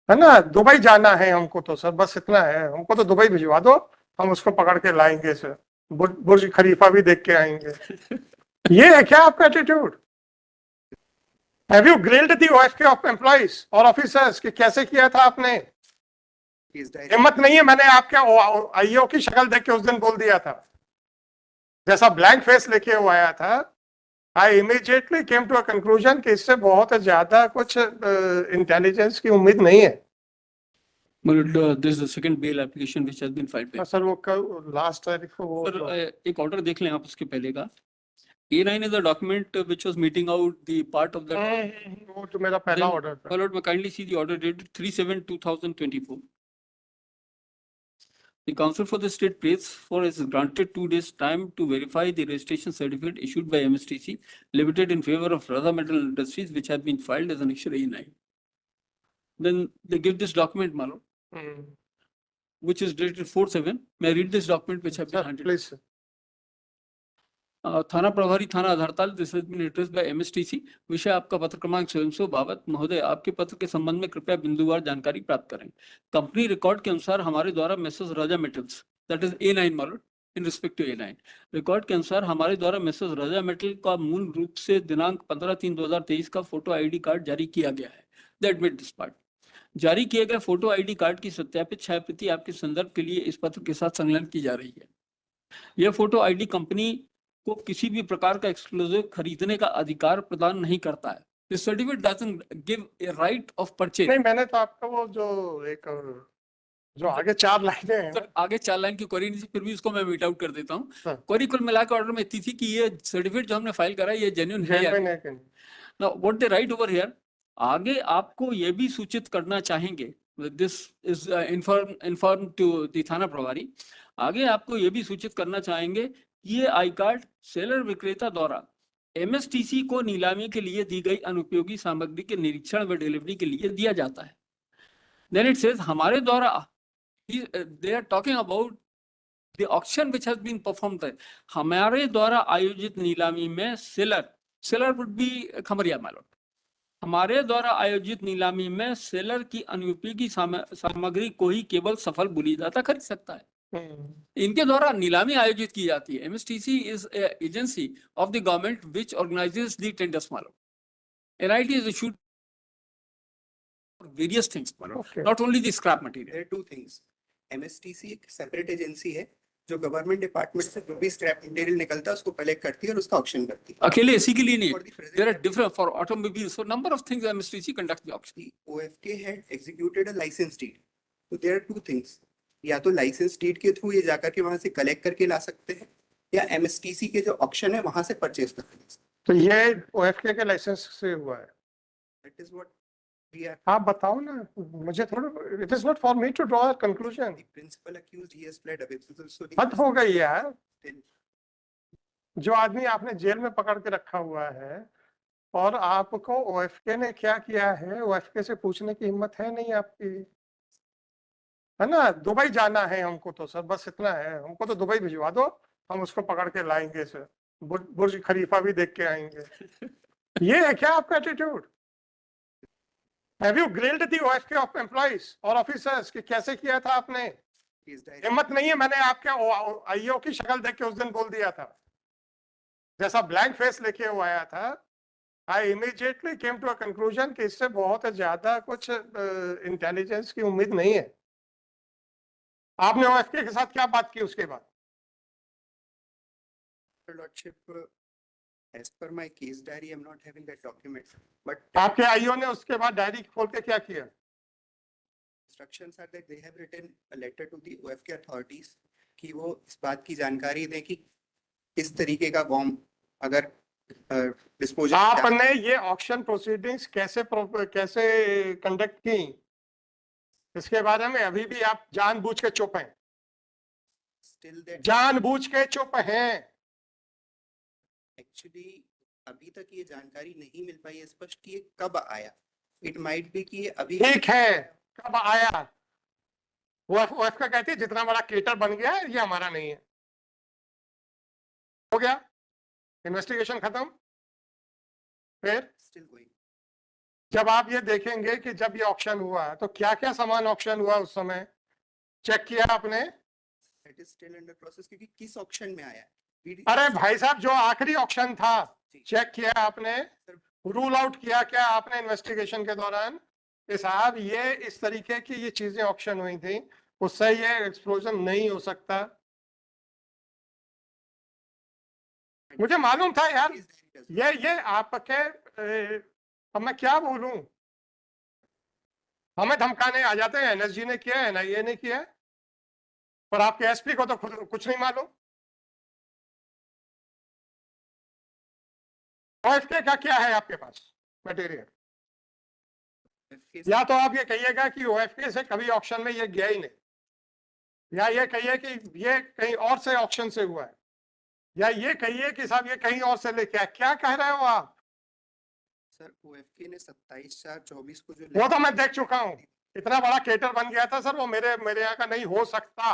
है ना, दुबई जाना है हमको तो सर, बस इतना है, हमको तो दुबई भिजवा दो, हम उसको पकड़ के लाएंगे सर, बुर्ज खलीफा भी देख के आएंगे। ये है क्या आपका attitude? Have you grilled the OFK of employees और ऑफिसर्स कि कैसे किया था आपने? हिम्मत नहीं है, मैंने आपके आईओ की शक्ल देख के उस दिन बोल दिया था, जैसा ब्लैंक फेस लेके वो आया था, I immediately came to a conclusion कि इससे बहुत ज्यादा कुछ इंटेलिजेंस की उम्मीद नहीं है। But this is the second bail application which has been filed by. Sir वो कल लास्ट तारीख को वो Sir, एक ऑर्डर देख लें आप उसके पहले का। A9 is a document which was meeting out the part of that. वो तो मेरा पहला ऑर्डर था। My lord, may kindly see the order dated 3/7/2024. The counsel for the state pays for is granted 2 days time to verify the registration certificate issued by MSTC Limited in favor of Radha Metal Industries, which have been filed as annexure A9. Then they give this document, my lord, which is dated 4/7. May I read this document which have been handed? Please. थाना प्रभारी थाना Adhartal, this has been addressed by MSTC. विषय आपका पत्र क्रमांक 752। महोदय, आपके पत्र के संबंध में कृपया बिंदुवार जानकारी प्राप्त करें। कंपनी रिकॉर्ड के अनुसार हमारे द्वारा messrs Raja metals, that is A9 मालूम, in respect to A9 record के अनुसार हमारे द्वारा मेसर्स राजा मेटल का मूल रूप से दिनांक 15/3/2023 का फोटो आईडी कार्ड जारी किया गया है। दे एडमिट दिस पार्ट। जारी किए गए फोटो आईडी कार्ड की सत्यापित छायाप्रति आपके संदर्भ के लिए इस पत्र के साथ संलग्न की जा रही है। यह फोटो आईडी कंपनी को किसी भी प्रकार का एक्सक्लूसिव खरीदने का अधिकार प्रदान नहीं करता है। This certificate doesn't give a right of purchase. नहीं, मैंने तो आपका वो जो आगे 4 लाइनें हैं, सर आगे 4 लाइन की क्वेरी नहीं थी, फिर भी उसको मैं मीट आउट कर देता हूँ। हाँ। क्वेरी कुल मिलाकर ऑर्डर में इतनी थी कि ये सर्टिफिकेट जो हमने फाइल करा ये जेन्युइन है या नहीं। Now what they write over here, आगे आपको ये भी सूचित करना चाहेंगे, this is informed to the थाना प्रभारी, आगे आपको ये भी सूचित करना चाहेंगे ये आई कार्ड सेलर विक्रेता द्वारा एमएसटीसी को नीलामी के लिए दी गई अनुपयोगी सामग्री के निरीक्षण व डिलीवरी के लिए दिया जाता है। देन इट सेज हमारे द्वारा, they are talking about the auction which has been performed, हमारे द्वारा आयोजित नीलामी में सेलर वुड बी खमरिया मालूम, हमारे द्वारा आयोजित नीलामी में सेलर की अनुपयोगी सामग्री को ही केवल सफल बुलीदाता खरीद सकता है। इनके द्वारा नीलामी आयोजित की जाती है। MSTC is agency of the government which organises the tenders मालूम। NIT is issued various things मालूम, not only the scrap material. There are 2 things. MSTC एक सेपरेट एजेंसी है जो गवर्नमेंट डिपार्टमेंट से जो भी स्क्रैप मटेरियल निकलता है उसको कलेक्ट करती है और उसका ऑक्शन करती है। अकेले इसी के लिए नहीं, there are different for automobiles, for number of things MSTC conduct the auction. OFK had executed a licence deed, तो देयर आर 2 थिंग्स, या तो लाइसेंस डीड के थ्रू ये जाकर के वहां से कलेक्ट करके ला सकते हैं या एमएसटीसी के जो ऑक्शन है वहां से परचेज कर सकते हैं। तो ये ओएफके के लाइसेंस से हुआ है। That is what we are. आप बताओ ना, मुझे थोड़ा, it is not for me to draw a conclusion. The principal accused he has played available, so हद हो गई यार। जो आदमी आपने जेल में पकड़ के रखा हुआ है और आपको ओएफके ने क्या किया है, ओएफके से पूछने की हिम्मत है नहीं आपकी, है ना? दुबई जाना है हमको तो सर, बस इतना है, हमको तो दुबई भिजवा दो, हम उसको पकड़ के लाएंगे सर, बुर्ज खलीफा भी देख के आएंगे। ये है क्या आपका attitude? Have you grilled the OFK of employees और ऑफिसर्स कि कैसे किया था आपने? हिम्मत नहीं है, मैंने आपके आईओ की शक्ल देख के उस दिन बोल दिया था, जैसा ब्लैंक फेस लेके वो आया था, I immediately came to a conclusion कि इससे बहुत ज्यादा कुछ इंटेलिजेंस की उम्मीद नहीं है। आपने ओएफके के साथ क्या बात की उसके बाद? Lordship, as per my case diary, I'm not having that document, but आपके आईओ ने उसके बाद डायरी खोल के क्या किया? instructions are that they have written a letter to the OFK authorities कि वो इस बात की जानकारी दें कि इस तरीके का बॉम्ब अगर डिस्पोजल। आपने ये ऑक्शन प्रोसीडिंग्स कैसे कंडक्ट की, इसके बारे में अभी भी आप जानबूझ के चुप हैं, जानबूझ के चुप हैं। एक्चुअली अभी तक ये जानकारी नहीं मिल पाई है स्पष्ट कि ये कब आया। इट माइट बी कि ये अभी ठीक है, कब आया? वो का कहती है जितना बड़ा केटर बन गया है ये हमारा नहीं है, हो गया, इन्वेस्टिगेशन खत्म, फिर स्टिल गोइंग। जब आप ये देखेंगे कि जब ये ऑक्शन हुआ तो क्या क्या सामान ऑक्शन हुआ उस समय, चेक किया आपने? It is still under process क्योंकि किस ऑक्शन में आया है? अरे भाई साहब, जो आखिरी ऑक्शन था जी। चेक किया आपने, रूल आउट किया क्या आपने इन्वेस्टिगेशन के दौरान कि साहब ये इस तरीके की ये चीजें ऑक्शन हुई थी, उससे ये एक्सप्लोजन नहीं हो सकता? मुझे मालूम था यार, ये आपके अब मैं क्या बोलूं, हमें धमकाने आ जाते हैं, एनएसजी ने किया है, एनआईए ने किया है, पर आपके एसपी को तो खुद कुछ नहीं मालूम। ओएफके का क्या है आपके पास मटेरियल? या तो आप ये कहिएगा कि ओएफके से कभी ऑक्शन में ये गया ही नहीं, या ये कहिए कि ये कहीं और से ऑक्शन से हुआ है, या ये कहिए कि साहब ये कहीं और से लेके आया। क्या कह रहे हो आप? सर ओएफके ने 27/4/24 को जो वो तो मैं देख चुका हूं, इतना बड़ा केटर बन गया था सर वो, मेरे यहाँ का नहीं हो सकता,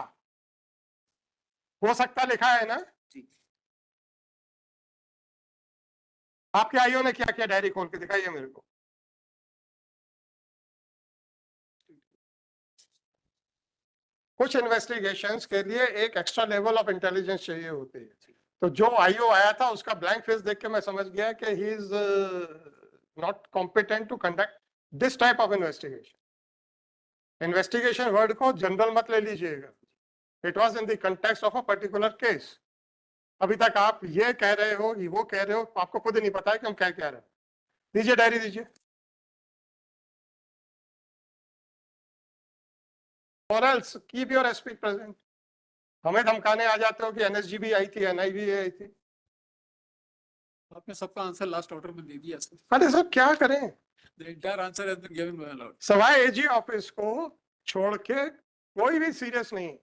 हो सकता लिखा है ना? जी। आपके आईओ ने क्या किया, डायरी खोल के दिखाइए मेरे को। कुछ इन्वेस्टिगेशंस के लिए एक एक्स्ट्रा लेवल ऑफ इंटेलिजेंस चाहिए होती है, तो जो आईओ आया था उसका ब्लैंक फेस देख के मैं समझ गया कि he is not competent to conduct this type of investigation. Investigation word को जनरल मत ले लीजिएगा, it was in the context of a particular case. अभी तक आप ये कह रहे हो, वो कह रहे हो, आपको खुद ही नहीं पता है कि हम क्या कह रहे हैं। दीजिए डायरी दीजिए। और else keep your SP present. हमें धमकाने आ जाते हो कि एनएसजी भी आई थी, एनआई भी आई थी। आपने सबका आंसर लास्ट ऑर्डर में दे दिया सर। अरे सर क्या करें, The entire answer has been given by my lord. Sawai AG office को छोड़ के कोई भी सीरियस नहीं है,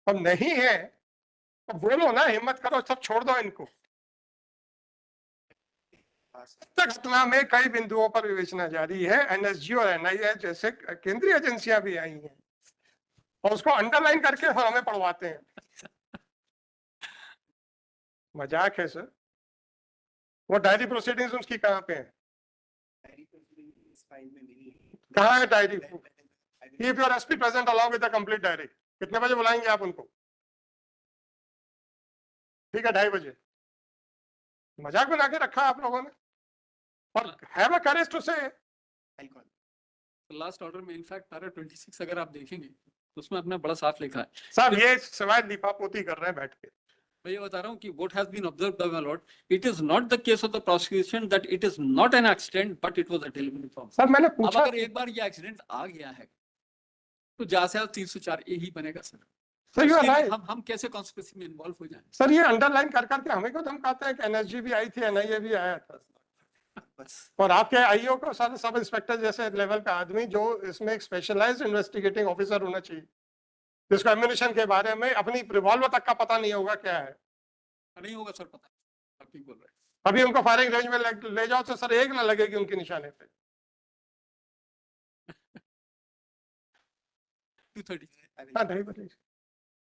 अब नहीं है तो बोलो ना, हिम्मत करो, सब छोड़ दो इनको। घटना में कई बिंदुओं पर विवेचना जारी है, एनएसजी और एनआईए जैसे केंद्रीय एजेंसियां भी आई हैं और उसको अंडरलाइन करके और हमें पढ़वाते हैं। मजाक है सर। वो डायरी प्रोसीडिंग्स उसकी कहाँ पे है? कहाँ है diary? Keep your SP present along with the complete diary. कितने बजे बुलाएंगे आप उनको? ठीक है 2:30 बजे। मजाक बना के रखा आप लोगों ने, और हैव अ करेज टू से। लास्ट ऑर्डर में इनफैक्ट पैरा 26 अगर आप देखेंगे तो उसमें अपना बड़ा साफ लिखा है। साहब ये सिवाय लिपापोती कर रहे हैं बैठ के। मैं ये बता रहा हूँ कि what has been observed by my lord, it is not the case of the prosecution that it is not an accident but it was a deliberate problem. Sir मैंने अब पूछा, अगर एक बार ये एक्सीडेंट आ गया है तो जैसे 304 ए ही बनेगा सर। सर यू आर उसके लिए राइट। हम कैसे कॉन्स्पिरेसी में इन्वॉल्व हो जाएं? सर ये अंडरलाइन कर करके हमें क्यों धमकाते हैं कि एनएसजी भी आई थी, एनआईए भी आया था, और आपके आईओ को सर सब इंस्पेक्टर जैसे लेवल का आदमी जो इसमें एक स्पेशलाइज्ड इन्वेस्टिगेटिंग ऑफिसर होना चाहिए, जिसको एम्युनिशन के बारे में अपनी रिवॉल्वर तक का पता नहीं होगा क्या है। नहीं होगा सर, पता आप ठीक बोल रहे हैं। अभी उनको फायरिंग रेंज में ले जाओ तो सर एक ना लगेगी उनके निशाने पे। 2:30 हाँ 2:30 बजे।